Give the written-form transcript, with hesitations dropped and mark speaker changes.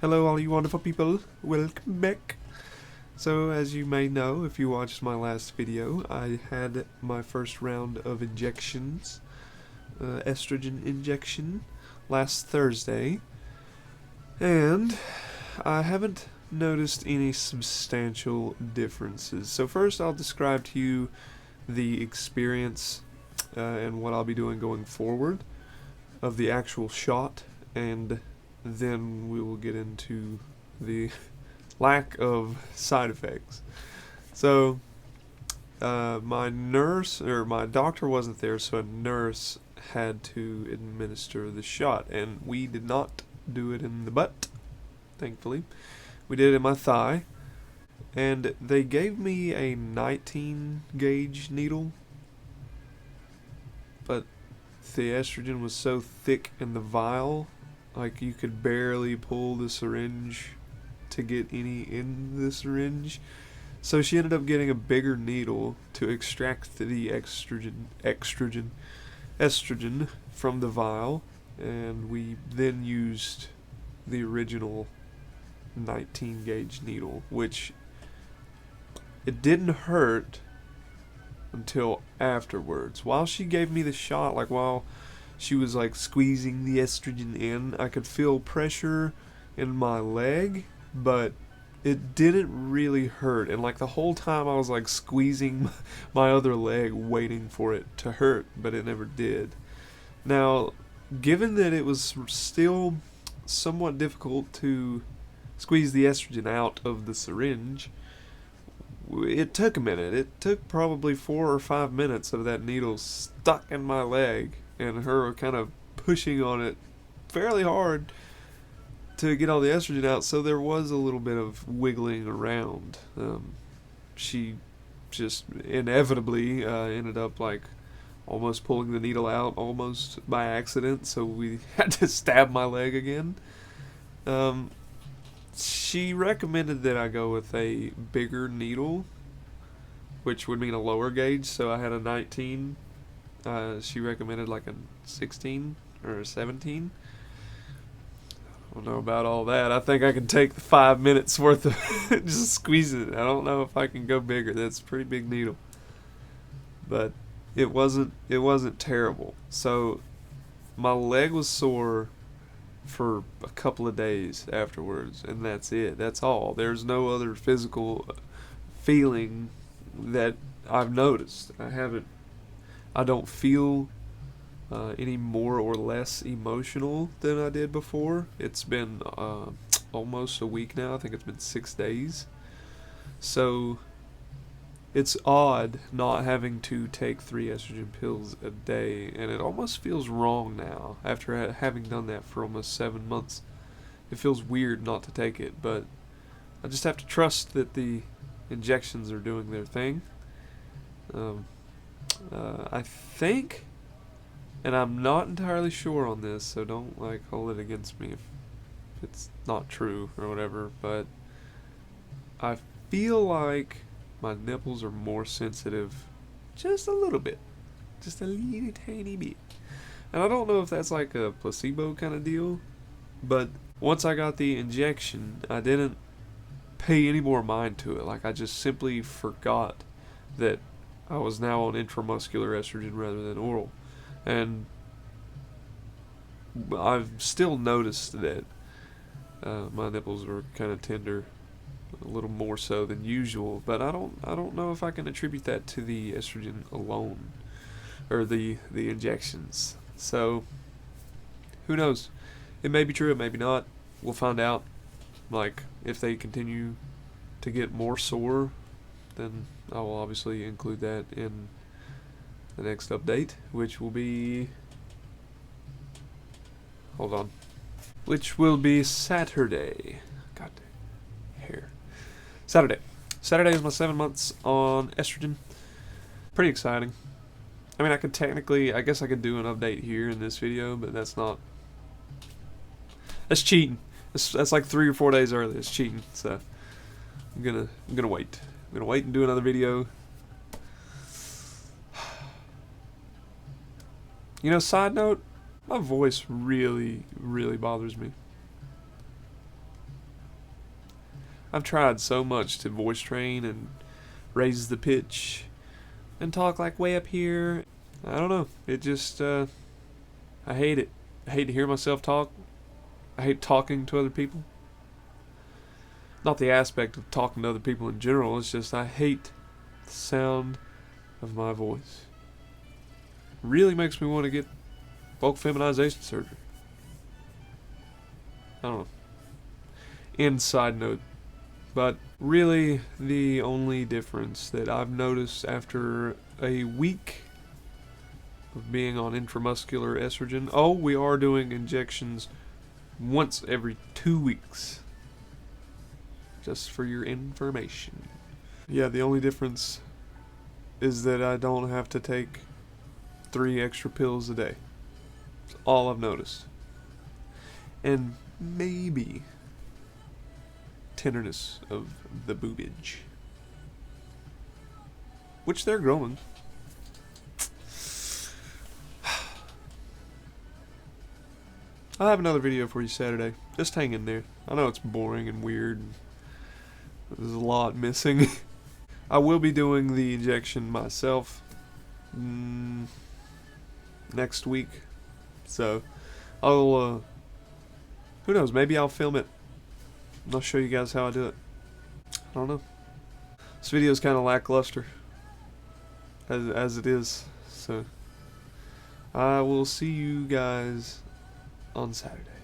Speaker 1: Hello all you wonderful people, welcome back. So as you may know, if you watched my last video, I had my first round of injections, estrogen injection, last Thursday, and I haven't noticed any substantial differences. So first I'll describe to you the experience and what I'll be doing going forward of the actual shot, and then we will get into the lack of side effects. So my nurse, or my doctor wasn't there, so a nurse had to administer the shot, and we did not do it in the butt, thankfully. We did it in my thigh, and they gave me a 19 gauge needle, but the estrogen was so thick in the vial, like you could barely pull the syringe to get any in the syringe. So she ended up getting a bigger needle to extract the estrogen from the vial, and we then used the original 19 gauge needle, which it didn't hurt until afterwards. While she gave me the shot, like while she was like squeezing the estrogen in, I could feel pressure in my leg, but it didn't really hurt. And like the whole time I was like squeezing my other leg waiting for it to hurt, but it never did. Now, given that it was still somewhat difficult to squeeze the estrogen out of the syringe, it took a minute. It took probably 4 or 5 minutes of that needle stuck in my leg and her kind of pushing on it fairly hard to get all the estrogen out, so there was a little bit of wiggling around. She just inevitably ended up like almost pulling the needle out almost by accident, so we had to stab my leg again. She recommended that I go with a bigger needle, which would mean a lower gauge, so I had a 19. She recommended like a 16 or a 17. I don't know about all that. I think I can take the 5 minutes worth of just squeezing it. I don't know if I can go bigger. That's a pretty big needle. But it wasn't terrible. So my leg was sore for a couple of days afterwards, and that's it. That's all. There's no other physical feeling that I've noticed. I don't feel any more or less emotional than I did before. It's been almost a week now. I think it's been 6 days. So it's odd not having to take 3 estrogen pills a day, and it almost feels wrong now after having done that for almost 7 months. It feels weird not to take it, but I just have to trust that the injections are doing their thing. I think, and I'm not entirely sure on this, so don't like hold it against me if it's not true or whatever, but I feel like my nipples are more sensitive just a little bit, just a little tiny bit. And I don't know if that's like a placebo kind of deal, but once I got the injection, I didn't pay any more mind to it. Like I just simply forgot that I was now on intramuscular estrogen rather than oral. And I've still noticed that my nipples are kind of tender, a little more so than usual, but I don't know if I can attribute that to the estrogen alone, or the injections. So who knows? It may be true, it may be not. We'll find out. Like if they continue to get more sore, then I will obviously include that in the next update, which will be, hold on, which will be Saturday. God, hair. Saturday is my 7 months on estrogen. Pretty exciting. I mean, I guess I could do an update here in this video, but that's cheating. That's like 3 or 4 days early. It's cheating. So I'm gonna wait. I'm gonna wait and do another video. You know, side note, my voice really, really bothers me. I've tried so much to voice train and raise the pitch and talk like way up here. I don't know. It just, I hate it. I hate to hear myself talk. I hate talking to other people. Not the aspect of talking to other people in general, it's just I hate the sound of my voice. It really makes me want to get bulk feminization surgery. I don't know. Inside note. But really, the only difference that I've noticed after a week of being on intramuscular estrogen, oh, we are doing injections once every 2 weeks. Just for your information. Yeah, the only difference is that I don't have to take 3 extra pills a day. That's all I've noticed. And maybe tenderness of the boobage. Which they're growing. I'll have another video for you Saturday. Just hang in there. I know it's boring and weird. There's a lot missing. I will be doing the injection myself next week. So, I'll, who knows, maybe I'll film it. I'll show you guys how I do it. I don't know. This video is kind of lackluster. As it is. So, I will see you guys on Saturday.